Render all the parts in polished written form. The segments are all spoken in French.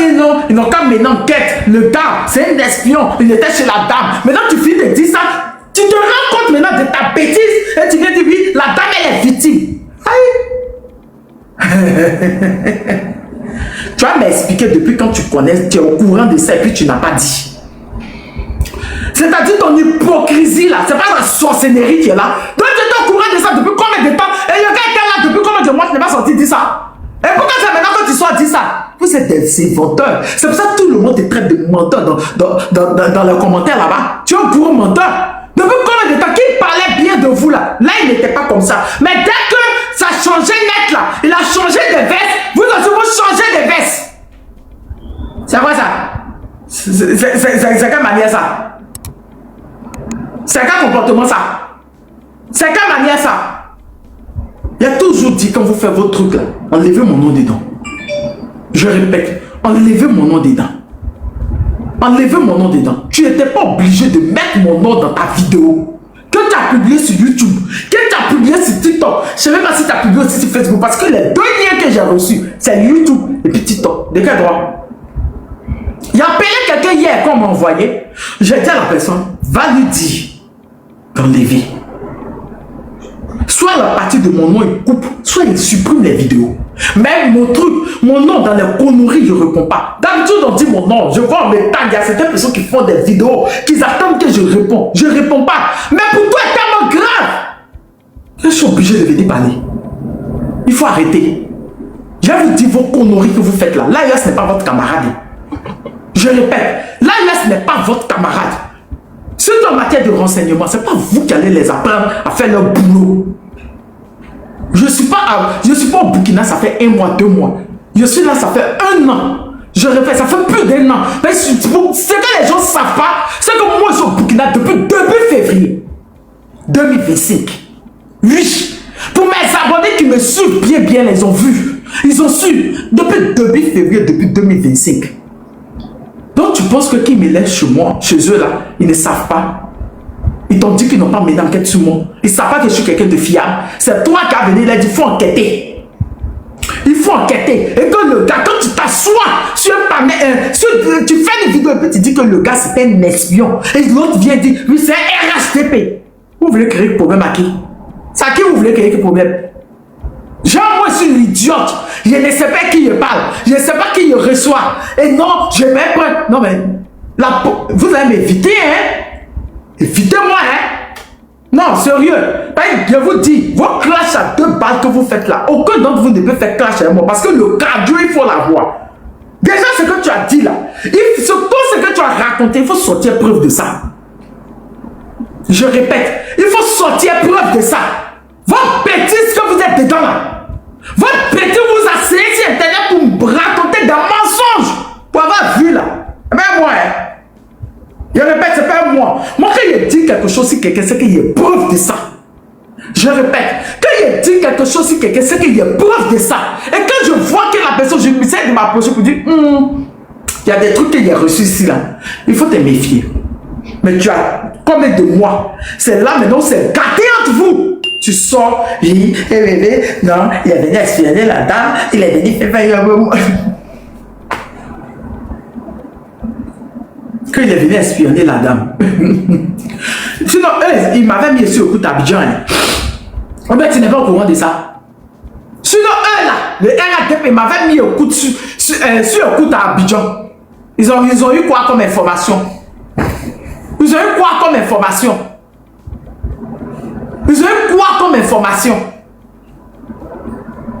ils n'ont qu'à mener enquête. Le gars, c'est un espion. Il était chez la dame. Maintenant, tu finis de dire ça. Tu te rends compte maintenant de ta bêtise. Et tu viens dire, oui, la dame, elle est victime. Aïe. Tu vas m'expliquer depuis quand tu connais, tu es au courant de ça et puis tu n'as pas dit. C'est-à-dire ton hypocrisie là, c'est pas la sorcellerie qui est là. Donc tu es au courant de ça depuis combien de temps? Et le gars était là depuis combien de mois, tu n'es pas sorti dire ça? Et pourquoi c'est maintenant que tu sois dit ça? Vous êtes des inventeurs. C'est pour ça que tout le monde te traite de menteur dans les commentaires là-bas. Tu es un gros menteur. Depuis combien de temps qu'il parlait bien de vous là? Là, il n'était pas comme ça. Mais dès que ça a changé net là, il a changé de veste, vous aussi vous changez de veste. C'est quoi ça? C'est quelle manière ça? C'est quel comportement ça? C'est quelle manière ça? Il a toujours dit quand vous faites votre truc là, enlevez mon nom dedans. Je répète, enlevez mon nom dedans. Enlevez mon nom dedans. Tu n'étais pas obligé de mettre mon nom dans ta vidéo. Que tu as publié sur YouTube, que tu as publié sur TikTok. Je ne sais même pas si tu as publié aussi sur Facebook. Parce que les deux liens que j'ai reçus, c'est YouTube et puis TikTok. De quel droit? Il a appelé quelqu'un hier qu'on m'a envoyé. J'ai dit à la personne, va lui dire d'enlever. Soit la partie de mon nom il coupe, soit il supprime les vidéos. Même mon truc, mon nom dans les conneries, je ne réponds pas. D'habitude, on dit mon nom. Je vois mes tags, il y a certaines personnes qui font des vidéos, qui attendent que je réponds. Je ne réponds pas. Mais pour toi, c'est tellement grave. Je suis obligé de venir parler. Il faut arrêter. Je vous dis vos conneries que vous faites là. Là, ce n'est pas votre camarade. Je répète, là, ce n'est pas votre camarade. Surtout en matière de renseignement, ce n'est pas vous qui allez les apprendre à faire leur boulot. Je ne suis pas au Burkina, ça fait 1 mois, 2 mois. Je suis là, ça fait 1 an. Je répète, ça fait plus d'1 an. Mais ce que les gens ne savent pas, c'est que moi, je suis au Burkina depuis début février 2025. Oui. Pour mes abonnés qui me suivent bien, ils ont vu. Ils ont su depuis début février, depuis 2025. Donc tu penses que qui me laisse chez moi, chez eux là, ils ne savent pas. Ils t'ont dit qu'ils n'ont pas mené enquête sur moi. Ils ne savent pas que je suis quelqu'un de fiable. C'est toi qui as venu, il a dit il faut enquêter. Il faut enquêter. Et que le gars, quand tu t'assois sur tu fais une vidéo et puis tu dis que le gars c'était un espion. Et l'autre vient dire oui c'est un RHTP. Vous voulez créer le problème à qui? C'est à qui vous voulez créer le problème? Genre moi je suis l'idiote. Je ne sais pas qui je parle. Je ne sais pas qui je reçois. Et non, je vais prendre. Non mais, vous allez m'éviter hein. Évitez-moi, hein? Non, sérieux. Je vous dis, vos clashs à 2 balles que vous faites là, aucun d'entre vous ne peut faire clash avec moi parce que le cardio, il faut l'avoir. Déjà, ce que tu as dit là, surtout ce que tu as raconté, il faut sortir preuve de ça. Je répète, il faut sortir preuve de ça. Votre bêtise que vous êtes dedans là, votre bêtise vous asseyez sur Internet pour me raconter des mensonges pour avoir vu là. Mais moi, hein? Je répète, c'est pas moi. Moi, quand il dit quelque chose sur quelqu'un, c'est qu'il y a preuve de ça. Je répète, quand il dit quelque chose sur quelqu'un, c'est qu'il y a preuve de ça. Et quand je vois que la personne, je me sais de m'approcher pour dire, il y a des trucs qu'il y a reçus ici là. Il faut te méfier. Mais tu as combien de mois? C'est là maintenant, c'est gâté entre vous. Tu sors, oui, non, il est venu espionner la dame, il est venu faire quand il est venu espionner la dame. Sinon, il m'avait mis sur le coup d'Abidjan. Oh ben, tu n'es pas au courant de ça. Sinon, là, le RATP m'avait mis au coup sur le coup d'Abidjan. Ils ont eu quoi comme information? Ils ont eu quoi comme information? Ils ont eu quoi comme information?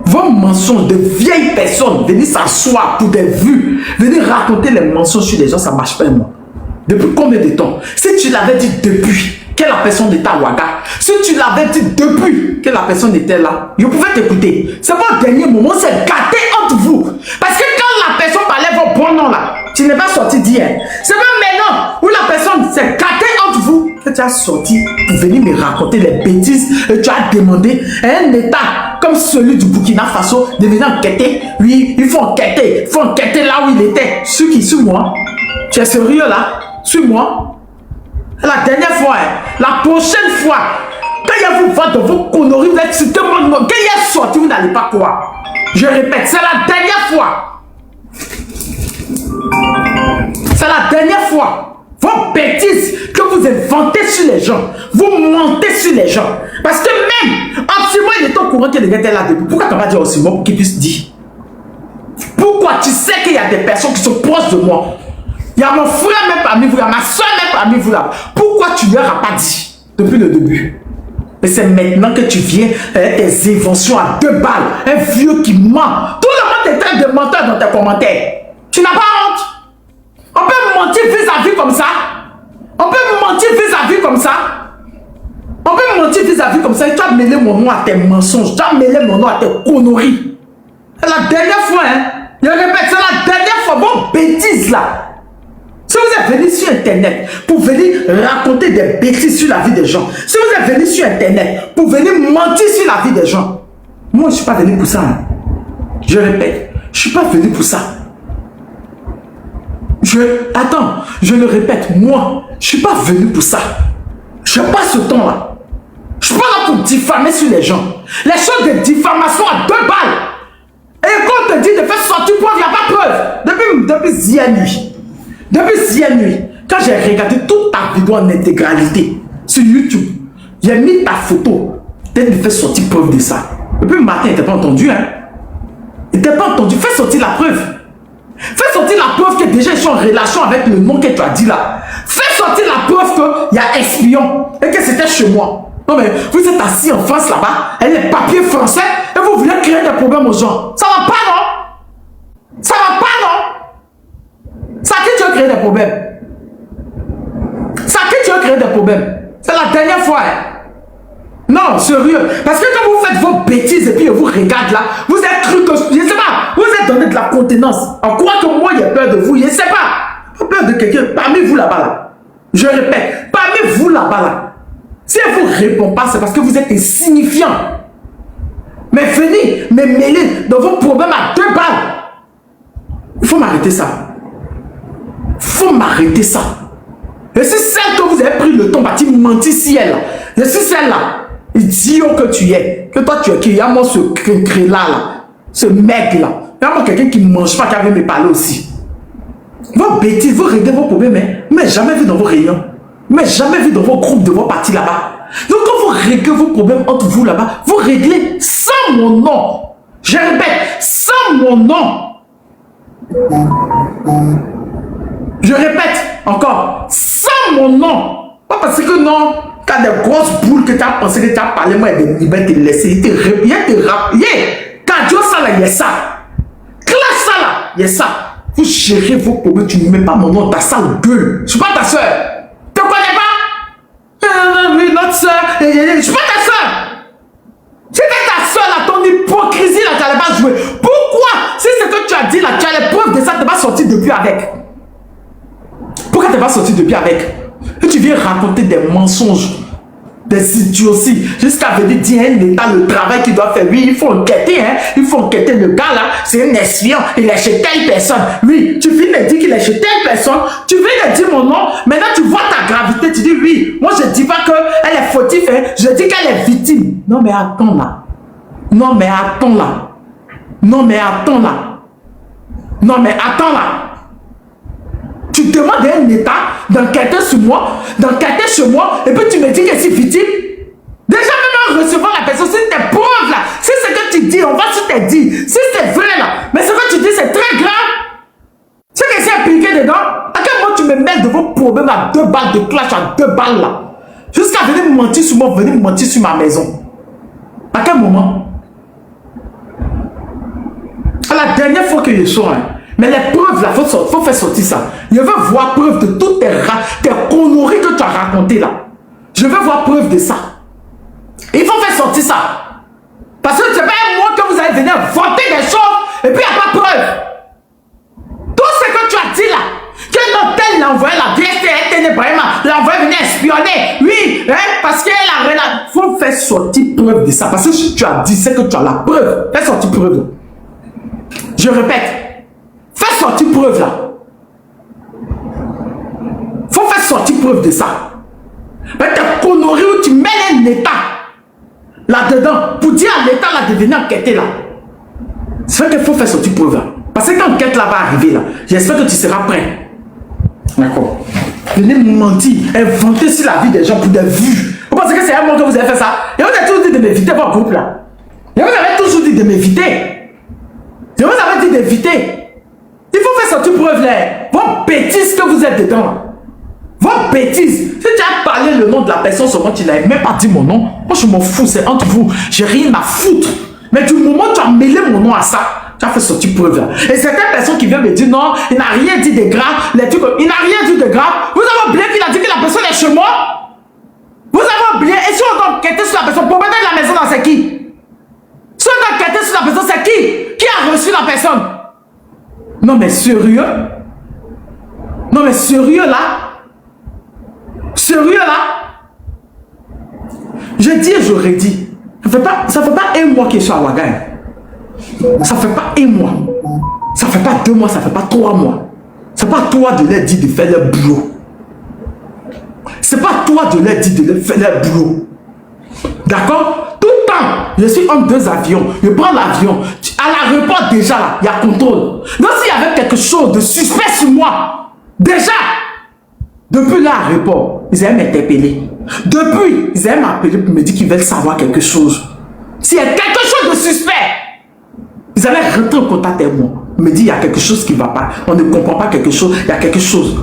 Vos mensonges de vieilles personnes, venir s'asseoir pour des vues, venir raconter les mensonges sur les gens, ça ne marche pas, moi. Depuis combien de temps? Si tu l'avais dit depuis que la personne était à Ouaga, si tu l'avais dit depuis que la personne était là, je pouvais t'écouter. C'est pas au dernier moment, c'est gâté entre vous. Parce que quand la personne parlait vos bons noms là, tu n'es pas sorti d'hier. C'est pas maintenant où la personne s'est gâtée entre vous que tu as sorti pour venir me raconter les bêtises et tu as demandé à un État comme celui du Burkina Faso de venir enquêter. Oui, il faut enquêter là où il était. Sur qui? Sur moi? Tu es sérieux là? Sur moi? La dernière fois, la prochaine fois, quand il y a vous voir de vos conneries, vous êtes sur tout le monde. Quand il est sorti, vous n'allez pas croire. Je répète, c'est la dernière fois. fois, vos bêtises que vous inventez sur les gens, vous mentez sur les gens. Parce que même, Oxymore, il est au courant que les gars étaient là depuis. Pourquoi tu n'as pas dit à Oxymore pour qu'il puisse dire? Pourquoi tu sais qu'il y a des personnes qui sont proches de moi? Il y a mon frère même parmi vous, il y a ma soeur même parmi vous là. Pourquoi tu ne leur as pas dit depuis le début? Mais c'est maintenant que tu viens avec tes inventions à 2 balles. Un vieux qui ment. Tout le monde est train de menteur dans tes commentaires. Tu n'as pas honte? On peut mentir vis-à-vis comme ça? On peut mentir vis-à-vis comme ça? On peut mentir vis-à-vis comme ça et tu as mêlé mon nom à tes mensonges. Tu as mêlé mon nom à tes conneries. C'est la dernière fois, hein? Je répète, c'est la dernière fois. Vos bêtises là. Si vous êtes venu sur Internet pour venir raconter des bêtises sur la vie des gens, si vous êtes venu sur Internet pour venir mentir sur la vie des gens, moi je ne suis pas venu pour ça. Hein. Je répète, je ne suis pas venu pour ça. Attends, je le répète, moi, je ne suis pas venu pour ça. Je n'ai pas ce temps-là. Je ne suis pas là pour diffamer sur les gens. Les choses de diffamation à 2 balles. Et quand on te dit de faire sortir preuve, il n'y a pas preuve. Depuis hier nuit. Depuis hier nuit, quand j'ai regardé toute ta vidéo en intégralité sur YouTube, j'ai mis ta photo. Peut-être de faire sortir preuve de ça. Et puis le matin, il n'était pas entendu. Hein? Il n'était pas entendu. Fais sortir la preuve. Fais sortir la preuve que déjà ils sont en relation avec le nom que tu as dit là. Fais sortir la preuve qu'il y a espion et que c'était chez moi. Non mais vous êtes assis en France là-bas, avec les papiers français et vous voulez créer des problèmes aux gens. Ça va pas non? Ça va pas non? Ça à qui tu veux créer des problèmes? Ça à qui tu veux créer des problèmes? C'est la dernière fois. Hein? Non, sérieux. Parce que quand vous faites vos bêtises et puis vous regardez là, vous êtes cru que... Je ne sais pas. Vous êtes donné de la contenance. On croit que moi, il y a peur de vous. Je ne sais pas. Pas peur de quelqu'un. Parmi vous là-bas là. Je répète. Parmi vous là-bas là. Si elle ne vous répond pas, c'est parce que vous êtes insignifiant. Mais venez me mêler dans vos problèmes à 2 balles. Il faut m'arrêter ça. Faut m'arrêter ça. Et c'est celle que vous avez pris le temps pour mentir si elle. Et c'est celle-là, idiot que tu es. Que toi tu es qui? Il y a moi ce cré-là, ce mec-là. Il y a moi quelqu'un qui ne mange pas, qui avait me parler aussi. Vos bêtises, vous réglez vos problèmes, hein? Mais jamais vu dans vos réunions. Mais jamais vu dans vos groupes de vos partis là-bas. Donc quand vous réglez vos problèmes entre vous là-bas, vous réglez sans mon nom. Je répète, sans mon nom. Je répète encore, sans mon nom. Pas parce que non, quand des grosses boules que tu as pensé que tu as parlé, moi, il va te laisser. Il te rappeler. Quand Dieu ça là, il y a ça. Classe ça là, il y a ça. Vous gérez vos problèmes, tu ne mets pas mon nom, ta sale gueule. Je ne suis pas ta soeur. Tu ne connais pas? Oui, notre soeur. Je ne suis pas ta soeur. C'était ta soeur là, ton hypocrisie là, tu n'allais pas jouer. Pourquoi? Si c'est que tu as dit là, tu as les preuves de ça, tu n'es pas sorti depuis avec. Pourquoi tu n'es pas sorti depuis avec? Et tu viens raconter des mensonges, des idioties, jusqu'à venir dire à l'État le travail qu'il doit faire. Oui, il faut enquêter, hein. Il faut enquêter. Le gars là, c'est un espion, il est chez telle personne. Oui, tu viens de dire qu'il est chez telle personne, tu viens de dire mon nom, maintenant tu vois ta gravité, tu dis oui, moi je ne dis pas qu'elle est fautive, hein. Je dis qu'elle est victime. Non mais attends là. Non mais attends là. Non mais attends là. Non mais attends là. Tu demandes à un État d'enquêter sur moi, d'enquêter sur moi, et puis tu me dis que c'est victime. Déjà, même en recevant la personne, c'est tes preuves là. Si c'est que tu dis, on va sur tes dit. Si c'est vrai là, mais ce que tu dis, c'est très grave. Si que c'est impliqué dedans, à quel moment tu me mets de vos problèmes à 2 balles de clash, à 2 balles là? Jusqu'à venir mentir sur moi, venir mentir sur ma maison. À quel moment? À la dernière fois que je sors, hein. Mais les preuves, là, il faut faire sortir ça. Je veux voir preuve de toutes tes conneries que tu as racontées là. Je veux voir preuve de ça. Il faut faire sortir ça. Parce que c'est pas moi que vous allez venir inventer des choses et puis il n'y a pas preuve. Tout ce que tu as dit là, que l'hôtel l'a envoyé la VSTN, l'a envoyé venir espionner. Oui, hein, parce qu'elle a... Il faut faire sortir preuve de ça. Parce que si tu as dit, c'est que tu as la preuve. Fais sortir preuve. Je répète. Fais sortir preuve là. Faut faire sortir preuve de ça. Mais tes conneries où tu mets un État là-dedans pour dire à l'État là de venir enquêter là. C'est vrai qu'il faut faire sortir preuve là. Parce que quand l'enquête là va arriver là, j'espère que tu seras prêt. D'accord. venez mentir, inventer sur la vie des gens pour des vues. Vous pensez que c'est à moi que vous avez fait ça? Et vous avez toujours dit de m'éviter votre groupe là. Et vous avez toujours dit de m'éviter. Et vous avez dit d'éviter. Il faut faire sortir preuve là. Vos bêtises que vous êtes dedans. Vos bêtises. Si tu as parlé le nom de la personne seulement, tu n'avais même pas dit mon nom. Moi je m'en fous, c'est entre vous. J'ai rien à foutre. Mais du moment où tu as mêlé mon nom à ça, tu as fait sortir preuve là. Et certaines personnes qui viennent me dire non, il n'a rien dit de grave. Il n'a rien dit de grave. Vous avez oublié qu'il a dit que la personne est chez moi. Vous avez oublié. Et si on doit enquêter sur la personne, pour mettre la maison dans c'est qui? Si on doit enquêter sur la personne, c'est qui a reçu la personne? Non mais sérieux? Non mais sérieux là? Sérieux là? Je dis et je redis. Ça fait pas un mois que je suis à Ouagane. Ça fait pas un mois. Ça fait pas 2 mois, ça fait pas 3 mois. C'est pas toi de leur dire de faire leur boulot. C'est pas toi de leur dire de faire leur boulot. D'accord? Tout le temps, je suis entre 2 avions. Je prends l'avion. À l'aéroport déjà là, il y a contrôle. Donc s'il y avait quelque chose de suspect sur moi, déjà, depuis l'aéroport, ils aiment m'interpeller. Depuis, ils aiment m'appeler pour me dire qu'ils veulent savoir quelque chose. S'il y a quelque chose de suspect, ils allaient rentrer en contact avec moi. Me dire il y a quelque chose qui ne va pas. On ne comprend pas quelque chose. Il y a quelque chose.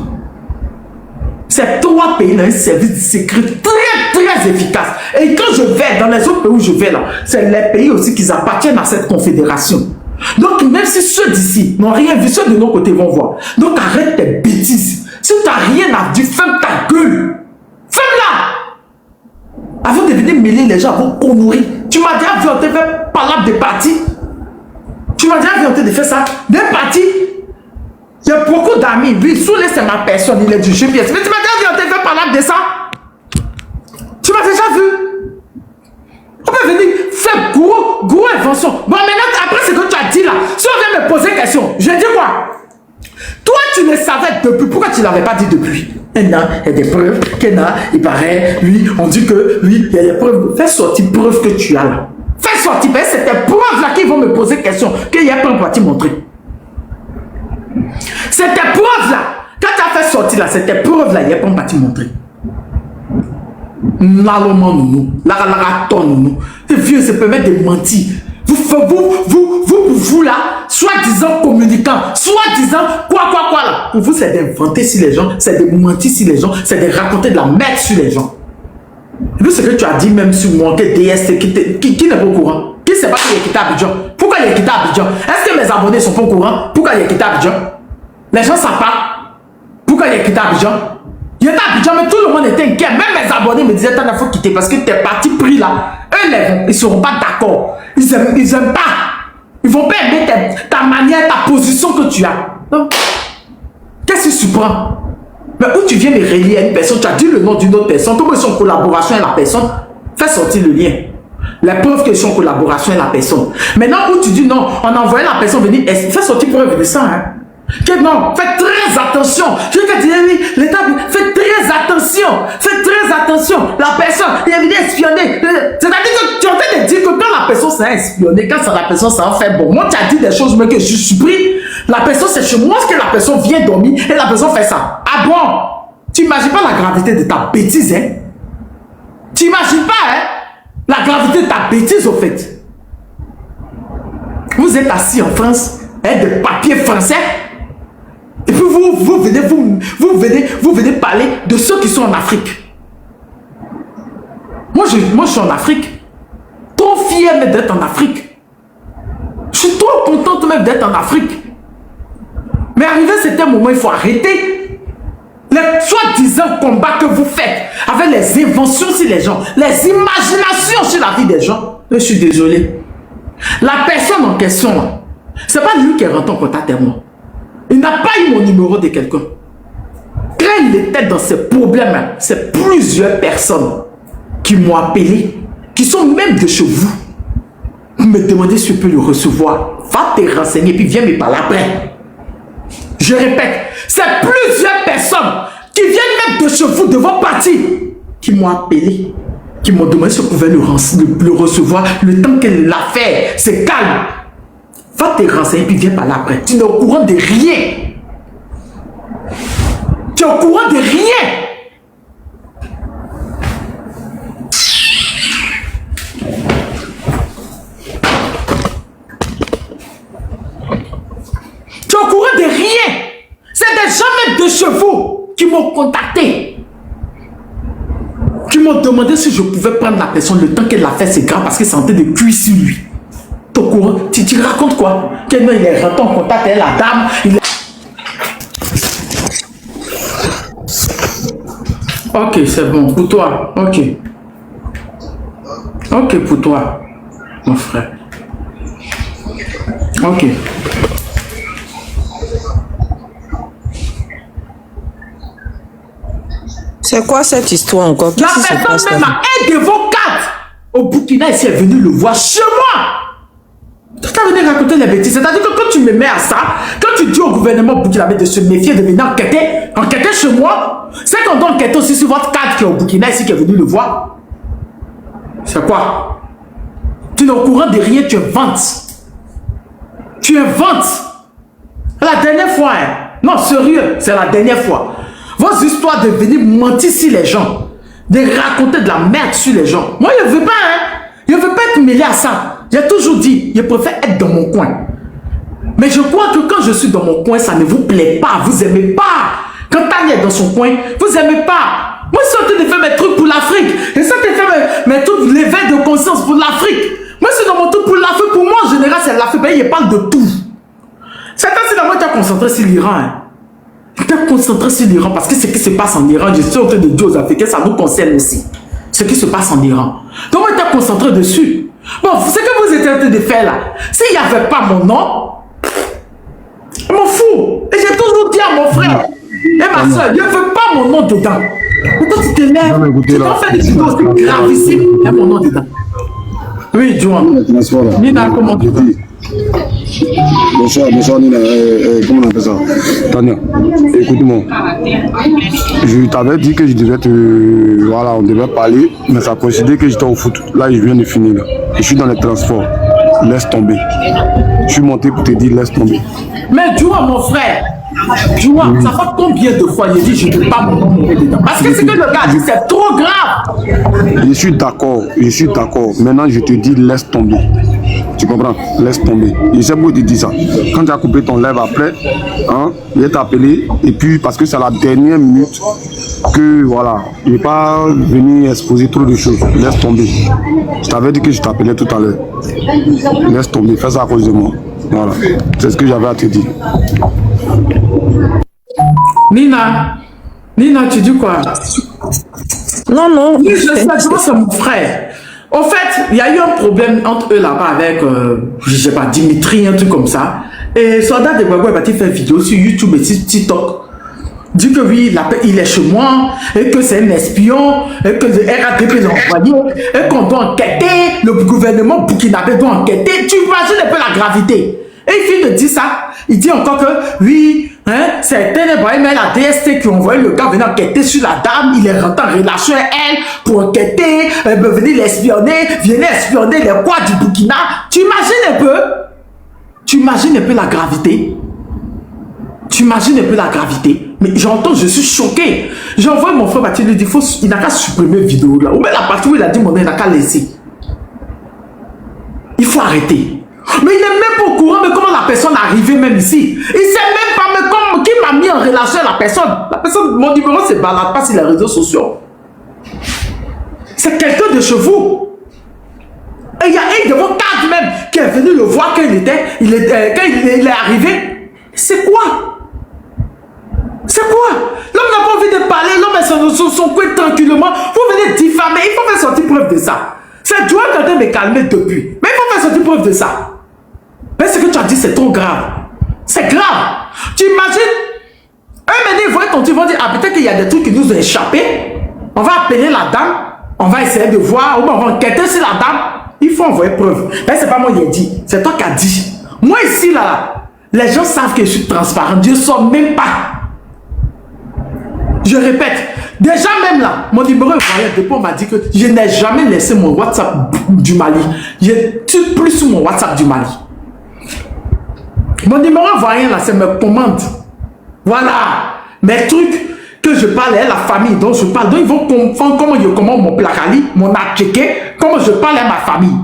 C'est 3 pays dans un service de sécurité très efficace. Et quand je vais dans les autres pays où je vais là, c'est les pays aussi qui appartiennent à cette confédération. Donc même si ceux d'ici n'ont rien vu, ceux de nos côtés vont voir. Donc arrête tes bêtises. Si tu n'as rien à dire, ferme ta gueule. Ferme-la. Avant de venir mêler les gens à vos conneries. Tu m'as déjà vu en train de faire palabre de parti. Tu m'as déjà vu en train de faire ça. Des partis. Il y a beaucoup d'amis. Lui, Soulé, c'est ma personne. Il est du GPS. Mais tu m'as déjà vu en train de faire palabre de ça. Tu m'as déjà vu. On peut venir faire gros invention. Bon, maintenant, après ce que tu as dit là, si on vient me poser question, je dis quoi? Toi, tu le savais depuis. Pourquoi tu ne l'avais pas dit depuis? Il y a des preuves. Il paraît, lui, on dit que, lui, il y a des preuves. Fais sortir preuves que tu as là. Fais sortir. C'est tes preuves là qui vont me poser question. Qu'il y a plein de montrer. C'est tes preuves là. Quand tu as fait sortir là, c'est tes preuves là. Il y a plein de montrer. N'allons nous. La nous. C'est vieux, se permettre de mentir. Vous là, soi-disant communicant, soi-disant quoi là. Pour vous, c'est d'inventer sur les gens, c'est de mentir sur les gens, c'est de raconter de la merde sur les gens. Et puis ce que tu as dit même sur moi, que DST, qui n'est pas au courant? Qui ne sait pas qu'il est quitté à Abidjan? Pourquoi il est quitté à Abidjan? Est-ce que mes abonnés ne sont pas au courant? Pourquoi il est quitté à Abidjan? Les gens ne savent pas. Pourquoi il est quitté à Abidjan? Il était à Abidjan, mais tout le monde était inquiet. Même mes abonnés me disaient, il faut quitter parce que tes partis pris là, eux, ils ne seront pas d'accord. Ils n'aiment pas. Ils ne vont pas aimer ta manière, ta position que tu as. Qu'est-ce que tu prends? Mais où tu viens me relier à une personne, tu as dit le nom d'une autre personne, comment ils sont en collaboration avec la personne, fais sortir le lien. La preuve qu'ils sont en collaboration avec la personne. Maintenant où tu dis non, on a envoyé la personne venir, fais sortir preuve de ça. Hein? Que non, faites très attention. Je vais te dire, l'État, faites très attention. Faites très attention. La personne, il est venu espionner. C'est-à-dire que tu es en train de dire que quand la personne s'est espionnée, quand la personne s'en fait bon, moi tu as dit des choses, mais que je suis surpris. La personne, c'est chez moi que la personne vient dormir et la personne fait ça. Ah bon? Tu n'imagines pas la gravité de ta bêtise, hein? Tu n'imagines pas, hein? La gravité de ta bêtise, au fait. Vous êtes assis en France, hein, de papier français. Et puis vous venez parler de ceux qui sont en Afrique. Moi, je suis en Afrique. Trop fier même d'être en Afrique. Je suis trop contente même d'être en Afrique. Mais arrivé à certain moment, il faut arrêter les soi-disant combats que vous faites avec les inventions sur les gens, les imaginations sur la vie des gens. Je suis désolé. La personne en question, c'est pas lui qui est rentré en contact avec moi. Il n'a pas eu mon numéro de quelqu'un. Quand il était dans ces problèmes, c'est plusieurs personnes qui m'ont appelé, qui sont même de chez vous, pour me demander si je peux le recevoir. Va te renseigner, puis viens me parler après. Je répète, c'est plusieurs personnes qui viennent même de chez vous, de vos partis, qui m'ont appelé, qui m'ont demandé si je pouvais le recevoir, le temps que l'affaire se calme. Va te renseigner, puis viens parler après. Tu n'es au courant de rien. Tu es au courant de rien. Tu es au courant de rien. C'est des gens de chevaux qui m'ont contacté. Qui m'ont demandé si je pouvais prendre la personne. Le temps qu'elle a fait, c'est grave parce qu'elle sentait de cuire sur lui. Tu es au courant? Tu racontes quoi? Quel il est rentré en contact avec la dame. Ok, c'est bon. Pour toi. Ok. Ok, pour toi, mon frère. Ok. C'est quoi cette histoire encore? La personne même a un de vos cadres au Burkina ici est venu le voir chez moi. Tu as venu raconter les bêtises. C'est-à-dire que quand tu me mets à ça, quand tu dis au gouvernement burkinabé de se méfier, de venir enquêter chez moi, c'est qu'on doit enquêter aussi sur votre cadre qui est au Burkina ici qui est venu le voir. C'est quoi? Tu n'es au courant de rien, tu inventes. Tu inventes. La dernière fois, hein. Non, sérieux, c'est la dernière fois. Vos histoires de venir mentir sur les gens, de raconter de la merde sur les gens. Moi, je ne veux pas, hein. Je ne veux pas être mêlé à ça. J'ai toujours dit, je préfère être dans mon coin. Mais je crois que quand je suis dans mon coin, ça ne vous plaît pas. Vous n'aimez pas. Quand Tania est dans son coin, vous n'aimez pas. Moi, je suis en train de faire mes trucs pour l'Afrique. Je suis en train de faire mes trucs, l'éveil de conscience pour l'Afrique. Moi, je suis dans mon truc pour l'Afrique. Pour moi, en général, c'est l'Afrique. Ben, il parle de tout. C'est quand c'est d'abord tu as concentré sur l'Iran. Hein. Tu as concentré sur l'Iran parce que ce qui se passe en Iran, je suis en train de dire aux Africains, ça nous concerne aussi. Ce qui se passe en Iran. Donc, moi, tu as concentré dessus. Bon, ce que vous êtes en train de faire là, s'il n'y avait pas mon nom, je m'en fous. Et j'ai toujours dit à mon frère et ma soeur, je ne veux pas mon nom dedans. Et toi, tu te lèves, tu dois faire des vidéos aussi gravissimes, il y a mon nom dedans. Oui, Joan. Nina, comment tu vas? Bonsoir Nina, comment on appelle ça? Tania, écoute-moi. Je t'avais dit que je devais te... Voilà, on devait parler, mais ça coïncidait que j'étais au foot. Là, je viens de finir. Là. Je suis dans les transports. Laisse tomber. Je suis monté pour te dire laisse tomber. Mais Joan, mon frère, Joan, ça fait combien de fois j'ai dit je ne veux pas mon nom dedans? Parce que ce que le gars dit, c'est trop grave. Je suis d'accord. Maintenant, je te dis laisse tomber. Tu comprends? Laisse tomber. Je sais pourquoi tu dis ça. Quand tu as coupé ton lèvre après, hein, il est appelé. Et puis, parce que c'est la dernière minute que, voilà, il n'est pas venu exposer trop de choses. Laisse tomber. Je t'avais dit que je t'appelais tout à l'heure. Laisse tomber. Fais ça à cause de moi. Voilà. C'est ce que j'avais à te dire. Nina, tu dis quoi? Non. Oui, je sais, c'est mon frère. En fait, il y a eu un problème entre eux là-bas avec, je sais pas, Dimitri, un truc comme ça. Et Soldat de Bagua va-t-il faire une vidéo sur YouTube et sur TikTok. Dit que oui, il est chez moi, et que c'est un espion, et que le RATP l'a envoyé, et qu'on doit enquêter, le gouvernement burkinabé doit enquêter. Tu imagines un peu la gravité. Et il finit de dire ça. Il dit encore que oui, hein, c'est mais la DST qui a envoyé le gars venir enquêter sur la dame. Il est rentré en relation avec elle pour enquêter, venir l'espionner, venir espionner les quoi du Burkina. Tu imagines un peu? Tu imagines un peu la gravité? Tu imagines un peu la gravité? Mais j'entends, je suis choqué. J'ai envoyé mon frère Baptiste, lui dit, il n'a qu'à supprimer la vidéo là. Ou même la partie où il a dit mon nom, il n'a qu'à laisser. Il faut arrêter. Mais il n'est même pas au courant de comment la personne est arrivée même ici. Il ne sait même pas mais comment, qui m'a mis en relation avec la personne. La personne, mon numéro ne se balade pas sur les réseaux sociaux. C'est quelqu'un de chez vous. Et il y a un de vos cadres même qui est venu le voir quand il est arrivé. C'est quoi? C'est quoi? L'homme n'a pas envie de parler, l'homme est sur son coin tranquillement. Vous venez diffamer, il faut faire sortir preuve de ça. C'est Joan qui a de me calmer depuis. Mais il faut faire sortir preuve de ça. Mais ce que tu as dit, c'est trop grave. C'est grave. Tu imagines? Maintenant, ils vont être ils vont dire, ah, peut-être qu'il y a des trucs qui nous ont échappé. On va appeler la dame. On va essayer de voir. Ou on va enquêter sur la dame. Il faut envoyer preuve. Mais c'est pas moi qui ai dit. C'est toi qui as dit. Moi, ici, là, les gens savent que je suis transparent. Je ne sors même pas. Je répète. Déjà même là, mon numéro est voyant. Depuis on m'a dit que je n'ai jamais laissé mon WhatsApp du Mali. Je ne suis plus sur mon WhatsApp du Mali. Mon numéro voyant là, c'est mes commandes. Voilà. Mes trucs. que je parle à la famille dont je parle. Donc ils vont comprendre comment je commande mon placali, mon atchéké, comment je parle à ma famille.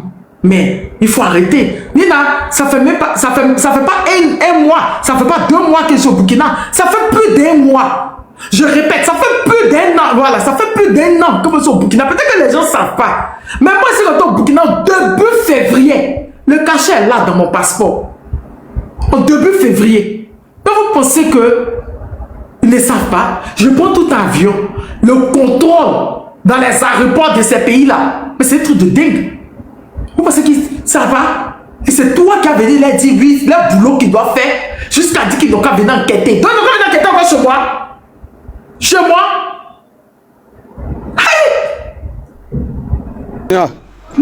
Mais il faut arrêter. Nina, ça fait même pas, ça fait pas un mois, ça fait pas 2 mois que je suis au Burkina. Ça fait plus d'1 mois. Je répète, ça fait plus d'1 an. Voilà, ça fait plus d'1 an que je suis au Burkina. Peut-être que les gens ne savent pas. Mais moi, je suis au Burkina début février. Le cachet est là dans mon passeport. Au début février. Donc vous pensez que ils ne savent pas? Je prends tout avion. Le contrôle dans les aéroports de ces pays-là. Mais c'est un truc de dingue. Vous pensez qu'ils ne savent pas? Et c'est toi qui as venu leur dire oui, le boulot qu'ils doivent faire, jusqu'à dire qu'ils n'ont qu'à venir enquêter. Donc, ils n'ont qu'à venir enquêter encore chez moi. Chez moi. Yeah.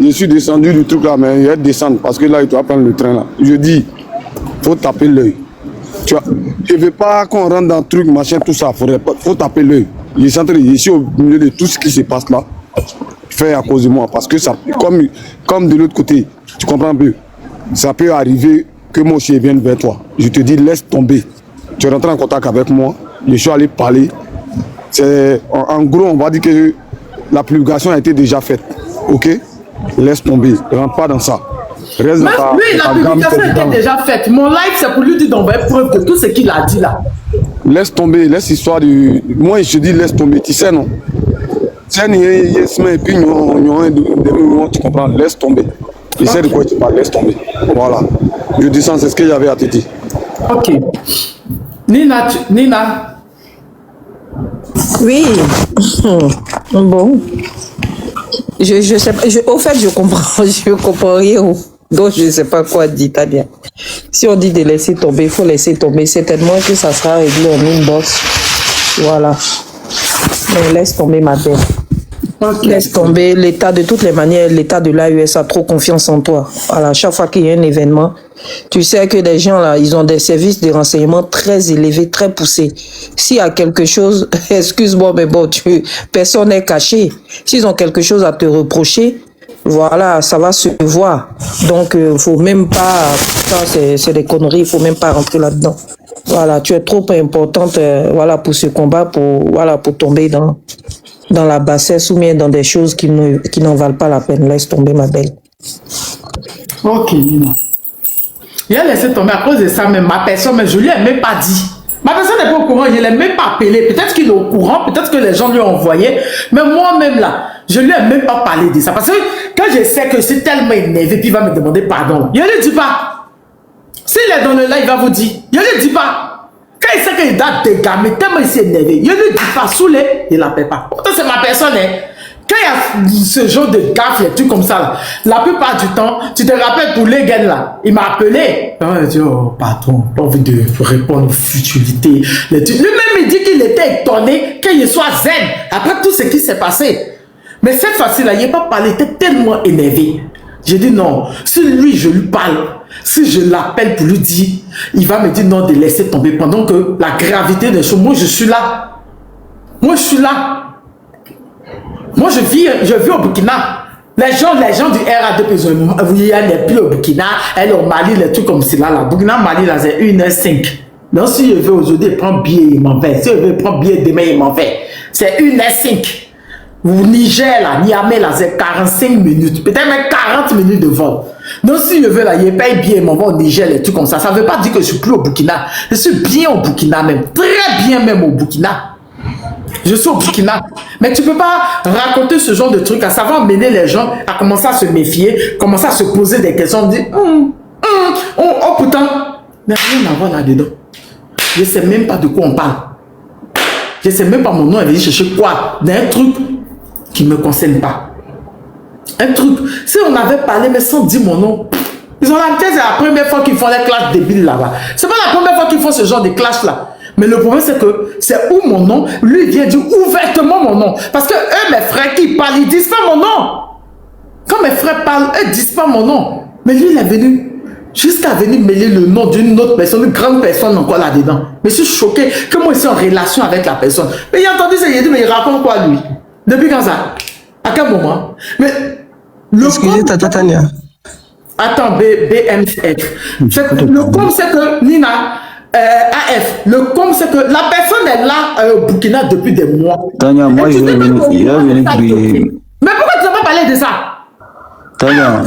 Je suis descendu du truc là, mais il va descendre parce que là, il doit prendre le train là. Je dis, faut taper l'œil. Tu vois, je ne veux pas qu'on rentre dans le truc, machin, tout ça. Faut taper l'œil. Je suis au milieu de tout ce qui se passe là. Fait à cause de moi. Parce que ça, comme de l'autre côté, tu comprends un peu, ça peut arriver que mon chien vienne vers toi. Je te dis, laisse tomber. Tu es rentré en contact avec moi. Je suis allé parler. En gros, on va dire que la publication a été déjà faite. Ok? Laisse tomber. Ne rentre pas dans ça. Reste Même dans lui, la publication était déjà faite. Mon live, c'est pour lui dire d'envoyer preuve de tout ce qu'il a dit là. Laisse tomber. Laisse l'histoire de... Moi, je te dis, laisse tomber. Tu sais, non? Tu comprends? Laisse tomber. Je sais de quoi tu parles. Laisse tomber. Voilà. Je descends, c'est ce que j'avais à te dire. Ok. Nina, Nina. Oui. Bon. Je sais pas. Au fait, je comprends rien. Donc, je ne sais pas quoi dire, Tania. Si on dit de laisser tomber, il faut laisser tomber. Certainement que ça sera réglé en une bosse. Voilà. Mais laisse tomber, ma belle. Okay. Laisse tomber. L'État, de toutes les manières, l'État de l'AES a trop confiance en toi. Voilà. Chaque fois qu'il y a un événement, tu sais que les gens, là, ils ont des services de renseignement très élevés, très poussés. S'il y a quelque chose, excuse-moi, mais bon, personne n'est caché. S'ils ont quelque chose à te reprocher, voilà, ça va se voir. Donc, faut même pas, ça, c'est des conneries, il faut même pas rentrer là-dedans. Voilà, tu es trop importante, voilà, pour ce combat, pour tomber dans la bassesse ou bien dans des choses qui n'en valent pas la peine. Laisse tomber, ma belle. Ok, Nina. Il a laissé tomber à cause de ça, même ma personne, mais je lui ai même pas dit. Ma personne n'est pas au courant, je ne l'ai même pas appelé. Peut-être qu'il est au courant, peut-être que les gens lui ont envoyé. Mais moi-même là, je lui ai même pas parlé de ça. Parce que quand je sais que je suis tellement énervé, puis il va me demander pardon, je ne lui dis pas. S'il est dans le live, il va vous dire. Je ne lui dis pas. Quand il sait qu'il doit dégamer, tellement il s'est énervé, je ne lui dis pas, saoulé, il ne l'appelle pas. Pourtant, c'est ma personne, hein. Quand il y a ce genre de gaffe, les trucs comme ça, là, la plupart du temps, tu te rappelles pour les gars là, il m'a appelé. Il dit, oh, pardon, pas envie de répondre aux futilités. Lui-même, il dit qu'il était étonné qu'il soit zen après tout ce qui s'est passé. Mais cette fois-ci-là, il n'a pas parlé, il était tellement énervé. J'ai dit non, si lui, je lui parle, si je l'appelle pour lui dire, il va me dire non de laisser tomber pendant que la gravité des choses, moi je suis là. Moi je suis là. Moi je vis au Burkina. Les gens du RADP, il n'est plus au Burkina, elle est au Mali, les trucs comme cela. Là. Burkina, Mali, là, c'est 1h05. Donc si je veux aujourd'hui, il prend billet, il m'en fait. Si je veux prendre billet demain, il m'en fait. C'est 1h05. Au Niger, là, Niamey, là, c'est 45 minutes. Peut-être même 40 minutes de vol. Donc si je veux, là, il paye bien, il m'envoie au Niger, les trucs comme ça. Ça ne veut pas dire que je suis plus au Burkina. Je suis bien au Burkina même. Très bien même au Burkina. Je suis au Burkina. Mais tu ne peux pas raconter ce genre de truc. Ça va amener les gens à commencer à se méfier, commencer à se poser des questions, dire oh putain, mais rien à voir là-dedans. Je ne sais même pas de quoi on parle. Je ne sais même pas mon nom, elle veut chercher quoi. D'un truc qui ne me concerne pas. Un truc. Si on avait parlé, mais sans dire mon nom, ils ont l'habitude, c'est la première fois qu'ils font les classes débiles là-bas. C'est pas la première fois qu'ils font ce genre de clash là. Mais le problème, c'est que c'est où mon nom, lui vient dire ouvertement mon nom. Parce que eux, mes frères qui parlent, ils disent pas mon nom. Quand mes frères parlent, eux disent pas mon nom. Mais lui, il est venu jusqu'à venir mêler le nom d'une autre personne, une grande personne encore là-dedans. Mais je suis choqué que moi, je suis en relation avec la personne. Mais il a entendu ça, il a dit, mais il raconte quoi lui? Depuis quand ça? À quel moment? Mais le excusez Tata Tania. Attends, BMF. Le problème, c'est que Nina, AF, le com, c'est que la personne est là au Burkina depuis des mois. Tania, moi, je vais venir prier. Mais pourquoi tu n'as pas parlé de ça? Tania.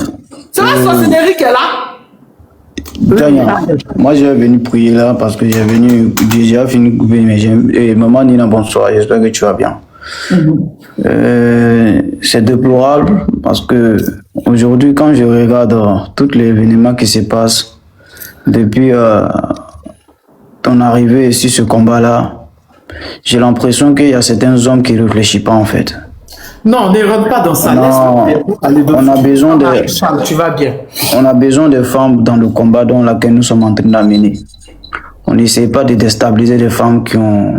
C'est la sorcellerie qui est là. Tania, moi, je vais venir prier là parce que j'ai fini de couper mes gemmes. Et maman Nina, bonsoir, j'espère que tu vas bien. C'est déplorable parce que aujourd'hui, quand je regarde tous les événements qui se passent depuis ton arrivée ici, ce combat-là, j'ai l'impression qu'il y a certains hommes qui ne réfléchissent pas en fait. Non, ne rentre pas dans ça. Non, on a besoin de... Tu vas bien. On a besoin de femmes dans le combat dans lequel nous sommes en train d'amener. On n'essaie pas de déstabiliser des femmes qui ont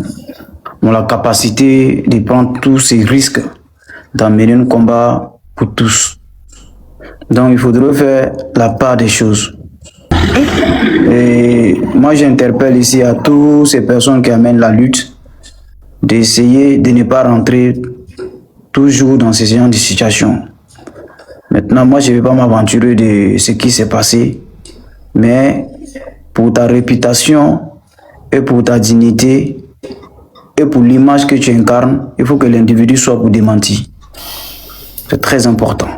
la capacité de prendre tous ces risques d'amener un combat pour tous. Donc il faudrait faire la part des choses. Et moi j'interpelle ici à toutes ces personnes qui amènent la lutte d'essayer de ne pas rentrer toujours dans ces genres de situations. Maintenant, moi je ne vais pas m'aventurer de ce qui s'est passé, mais pour ta réputation et pour ta dignité et pour l'image que tu incarnes, il faut que l'individu soit pour démentir. C'est très important.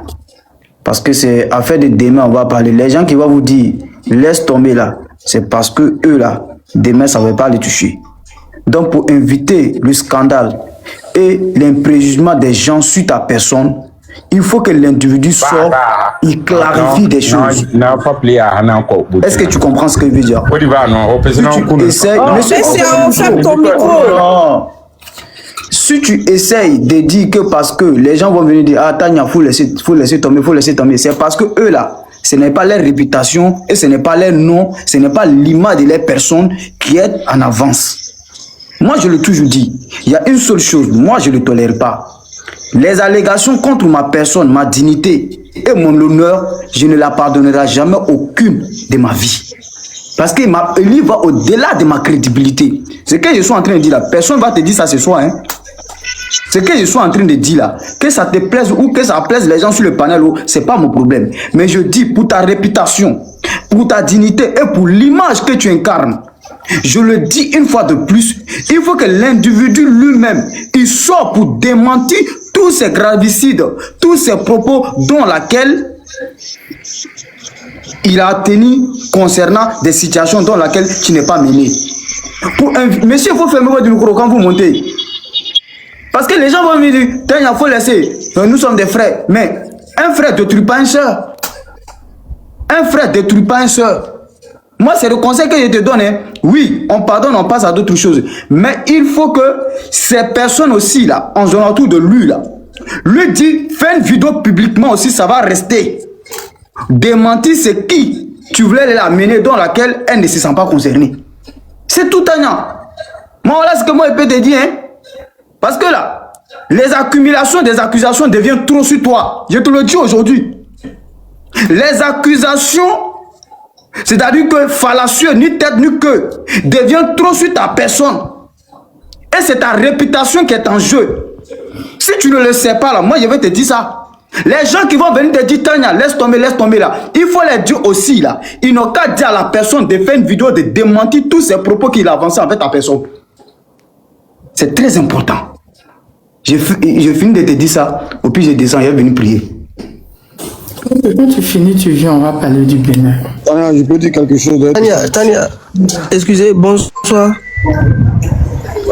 Parce que c'est affaire de demain, on va parler. Les gens qui vont vous dire, laisse tomber là, c'est parce que eux là, demain, ça ne va pas les toucher. Donc pour éviter le scandale et l'impréjugement des gens sur ta personne, il faut que l'individu sorte, il clarifie des choses. Est-ce que tu comprends ce que je veux dire? Si tu essayes de dire que parce que les gens vont venir dire ah Tania, faut laisser tomber, c'est parce que eux là, ce n'est pas leur réputation et ce n'est pas leur nom, ce n'est pas l'image de leur personne qui est en avance. Moi je l'ai toujours dit, il y a une seule chose, moi je ne tolère pas. Les allégations contre ma personne, ma dignité et mon honneur, je ne la pardonnerai jamais aucune de ma vie. Parce qu'il va au-delà de ma crédibilité. Ce que je suis en train de dire là, personne ne va te dire ça ce soir. Hein. Ce que je suis en train de dire là, que ça te plaise ou que ça plaise les gens sur le panel, ce n'est pas mon problème. Mais je dis pour ta réputation, pour ta dignité et pour l'image que tu incarnes, je le dis une fois de plus, il faut que l'individu lui-même, il soit pour démentir tous ces gravicides, tous ces propos dont laquelle il a tenu concernant des situations dans lesquelles tu n'es pas mené. Monsieur, il faut fermer votre micro quand vous montez. Parce que les gens vont me dire, il faut laisser. Nous sommes des frères. Mais un frère ne détruit pas une soeur. Un frère ne détruit pas une soeur. Moi, c'est le conseil que je te donne. Hein. Oui, on pardonne, on passe à d'autres choses. Mais il faut que ces personnes aussi, là, en zone autour de lui, là, lui dit, fais une vidéo publiquement aussi, ça va rester. Démentir c'est qui tu voulais l'amener dans laquelle elle ne se sent pas concernée. C'est tout un an. Moi, voilà ce que moi, je peux te dire. Hein. Parce que là, les accumulations des accusations deviennent trop sur toi. Je te le dis aujourd'hui. Les accusations, c'est-à-dire que fallacieux, ni tête, ni queue, deviennent trop sur ta personne. Et c'est ta réputation qui est en jeu. Si tu ne le sais pas, là, moi, je vais te dire ça. Les gens qui vont venir te dire, Tania, laisse tomber là. Il faut les dire aussi, là. Ils n'ont qu'à dire à la personne de faire une vidéo, de démentir tous ces propos qu'il a avancés avec ta personne. C'est très important. J'ai fini de te dire ça. Au pire, je descends, je vais venir prier. Quand tu finis, tu viens, on va parler du Bénin. Tania, je peux dire quelque chose. Tania, excusez, bonsoir.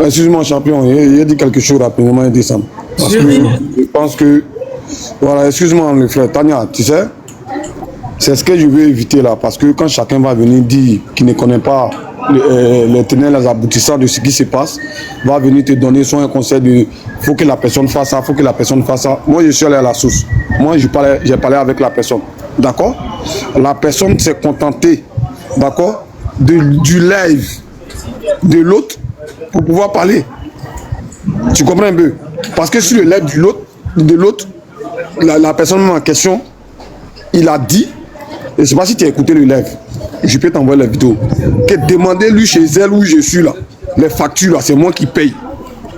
Excuse-moi, champion, il a dit quelque chose rapidement, il descend. Parce que je pense que, voilà, excuse-moi, le frère. Tania, tu sais, c'est ce que je veux éviter là, parce que quand chacun va venir dire qu'il ne connaît pas les tenants, les aboutissants de ce qui se passe, va venir te donner soit un conseil de faut que la personne fasse ça, faut que la personne fasse ça. Moi, je suis allé à la source. Moi, j'ai parlé avec la personne. D'accord? La personne s'est contentée, d'accord, du live de l'autre pour pouvoir parler. Tu comprends un peu? Parce que sur le live de l'autre, la personne en question, il a dit, et je ne sais pas si tu as écouté le live, je peux t'envoyer la vidéo, que demandez-lui chez elle où je suis là, les factures là, c'est moi qui paye.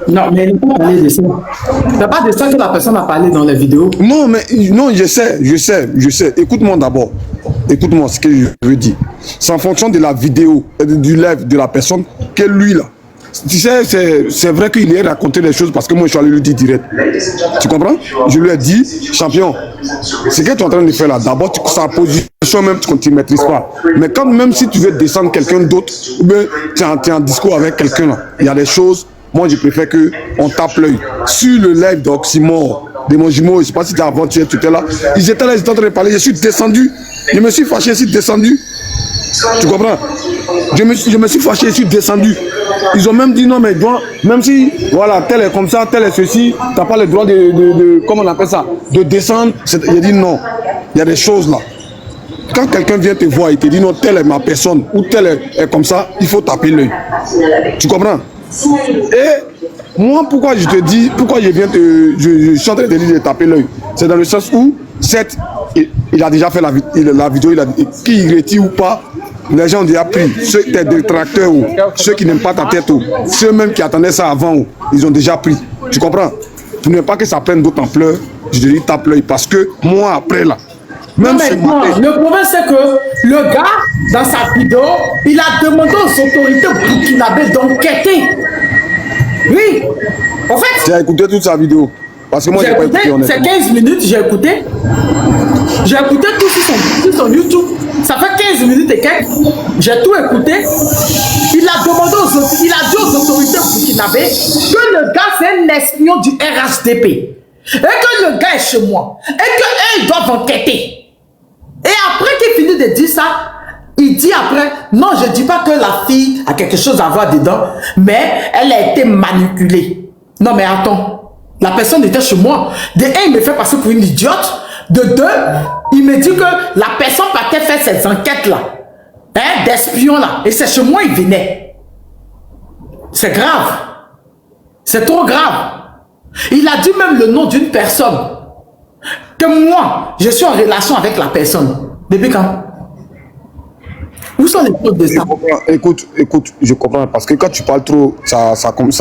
Non, mais il faut parler de ça. C'est pas de ça que la personne a parlé dans la vidéo. Non, mais non, je sais. Écoute-moi d'abord. écoute-moi ce que je veux dire. C'est en fonction de la vidéo, du live de la personne que lui là. Tu sais, c'est vrai qu'il est raconté des choses parce que moi je suis allé lui dire direct. Tu comprends? Je lui ai dit, champion, ce que tu es en train de faire là, d'abord sa position même tu ne maîtrises pas. Mais quand même si tu veux descendre quelqu'un d'autre, ou bien tu es en discours avec quelqu'un là, il y a des choses, moi je préfère qu'on tape l'œil. Sur le live d'Oxymore, de mon jumeau, je ne sais pas si tu as aventuré tout à l'heure, ils étaient là, ils étaient en train de parler, je suis descendu, je me suis fâché, je suis descendu. Tu comprends? Je me suis fâché, je suis descendu. Ils ont même dit non, mais même si, voilà, tel est comme ça, tel est ceci, tu n'as pas le droit comment on appelle ça, de descendre. J'ai dit non, il y a des choses là. Quand quelqu'un vient te voir, il te dit non, telle est ma personne, ou telle est comme ça, il faut taper l'œil. Tu comprends? Et moi, pourquoi je te dis, pourquoi je viens je suis en train de te dire de taper l'œil? C'est dans le sens où, certes, il a déjà fait la vidéo, il a dit qu'il retire ou pas. Les gens ont déjà pris, ceux tes détracteurs, ceux qui n'aiment pas ta tête, ceux même qui attendaient ça avant, ils ont déjà pris. Tu comprends? Tu n'aimes pas que ça prenne d'autres ampleur, je te dis tape l'œil parce que moi après là, même le problème c'est que le gars, dans sa vidéo, il a demandé aux autorités burkinabées d'enquêter. Oui, en fait. Tu as écouté toute sa vidéo? Parce que moi j'ai pas écouté. C'est 15 minutes, j'ai écouté. J'ai écouté tout sur son YouTube. Ça fait 15 minutes et quelques. J'ai tout écouté. Il a demandé il a dit aux autorités burkinabées que le gars c'est un espion du RHDP. Et que le gars est chez moi. Et qu'eux doivent enquêter. Et après qu'il finit de dire ça, il dit après, non, je ne dis pas que la fille a quelque chose à voir dedans, mais elle a été manipulée. Non, mais attends, la personne était chez moi. De un, il me fait passer pour une idiote. De deux, il me dit que la personne partait faire ces enquêtes-là, hein, d'espions-là, et c'est chez moi il venait. C'est grave. C'est trop grave. Il a dit même le nom d'une personne. Que moi, je suis en relation avec la personne. Depuis quand? Où sont les preuves de ça? Écoute, je comprends. Parce que quand tu parles trop, ça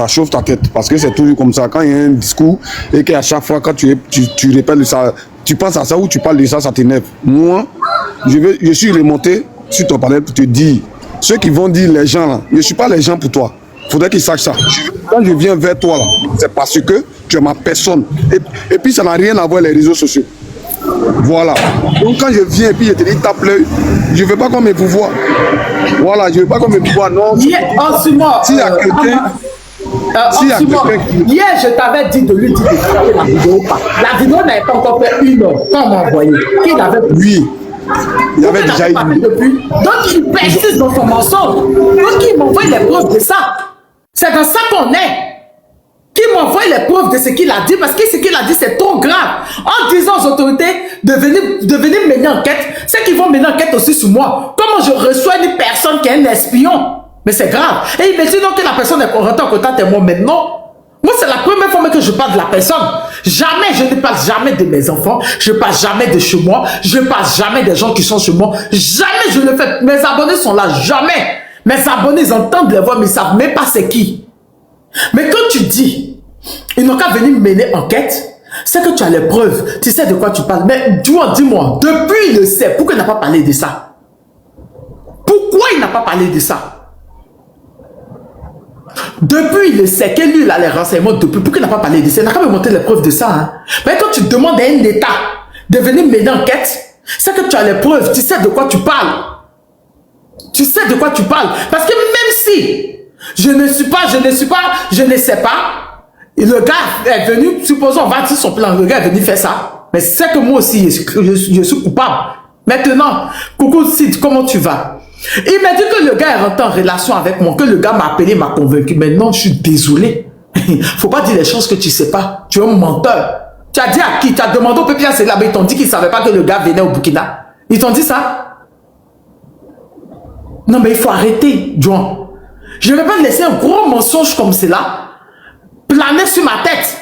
chauffe ta tête. Parce que c'est toujours comme ça. Quand il y a un discours et qu'à chaque fois, quand tu répètes ça, tu penses à ça ou tu parles de ça, ça t'énerve. Moi, je suis remonté sur ton panel pour te dire, ceux qui vont dire les gens là, je ne suis pas les gens pour toi. Il faudrait qu'ils sachent ça. Quand je viens vers toi là, c'est parce que tu es ma personne. Et puis ça n'a rien à voir avec les réseaux sociaux. Voilà. Donc quand je viens et puis je te dis tape l'œil, je ne veux pas qu'on me pouvoir. Voilà, je ne veux pas qu'on me pouvoir. Non. S'il y a quelqu'un. Hier, je t'avais dit de lui dire de faire la vidéo pas. La vidéo n'avait pas encore fait 1 heure. Quand on m'a envoyé. Oui. Il y avait déjà eu. Donc il persiste dans son mensonge. Donc il m'envoie les preuves de ça. C'est dans ça qu'on est. Qui m'envoie les preuves de ce qu'il a dit, parce que ce qu'il a dit, c'est trop grave. En disant aux autorités de venir mener enquête, c'est qu'ils vont mener enquête aussi sur moi. Comment je reçois une personne qui est un espion? Mais c'est grave. Et il me dit donc que la personne est rentrée en contact avec moi maintenant. Moi, c'est la première fois que je parle de la personne. Jamais, je ne parle jamais de mes enfants. Je ne parle jamais de chez moi. Je ne parle jamais des gens qui sont chez moi. Jamais je le fais. Mes abonnés sont là. Jamais. Mes abonnés, ils entendent les voix, mais ils ne savent même pas c'est qui. Mais quand tu dis, ils n'ont qu'à venir mener enquête, c'est que tu as les preuves. Tu sais de quoi tu parles. Mais dis-moi, depuis il le sait, pourquoi il n'a pas parlé de ça? Pourquoi il n'a pas parlé de ça? Depuis il le sait, que lui il a les renseignements depuis, pourquoi il n'a pas parlé de ça? Il n'a qu'à me montrer les preuves de ça. Hein? Mais quand tu demandes à un État de venir mener enquête, c'est que tu as les preuves, tu sais de quoi tu parles. Tu sais de quoi tu parles. Parce que même si je ne sais pas, et le gars est venu, supposons on va dire son plan, le gars est venu faire ça. Mais c'est que moi aussi, je suis coupable. Maintenant, coucou Sid, comment tu vas? Il m'a dit que le gars est rentré en relation avec moi, que le gars m'a appelé, m'a convaincu. Maintenant, je suis désolé. Faut pas dire les choses que tu sais pas. Tu es un menteur. Tu as dit à qui? Tu as demandé au peuple, c'est là, mais ils t'ont dit qu'ils ne savaient pas que le gars venait au Burkina. Ils t'ont dit ça? Non, mais il faut arrêter, John. Je ne vais pas laisser un gros mensonge comme cela planer sur ma tête.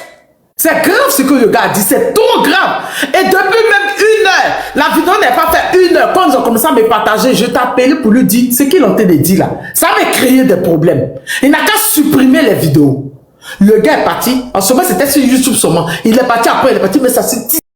C'est grave ce que le gars a dit, c'est trop grave. Et depuis même 1 heure, la vidéo n'est pas fait 1 heure. Quand ils ont commencé à me partager, je t'ai appelé pour lui dire ce qu'il en train de dire là. Ça m'a créé des problèmes. Il n'a qu'à supprimer les vidéos. Le gars est parti. En ce moment, c'était sur YouTube seulement. Il est parti après, il est parti, mais ça c'est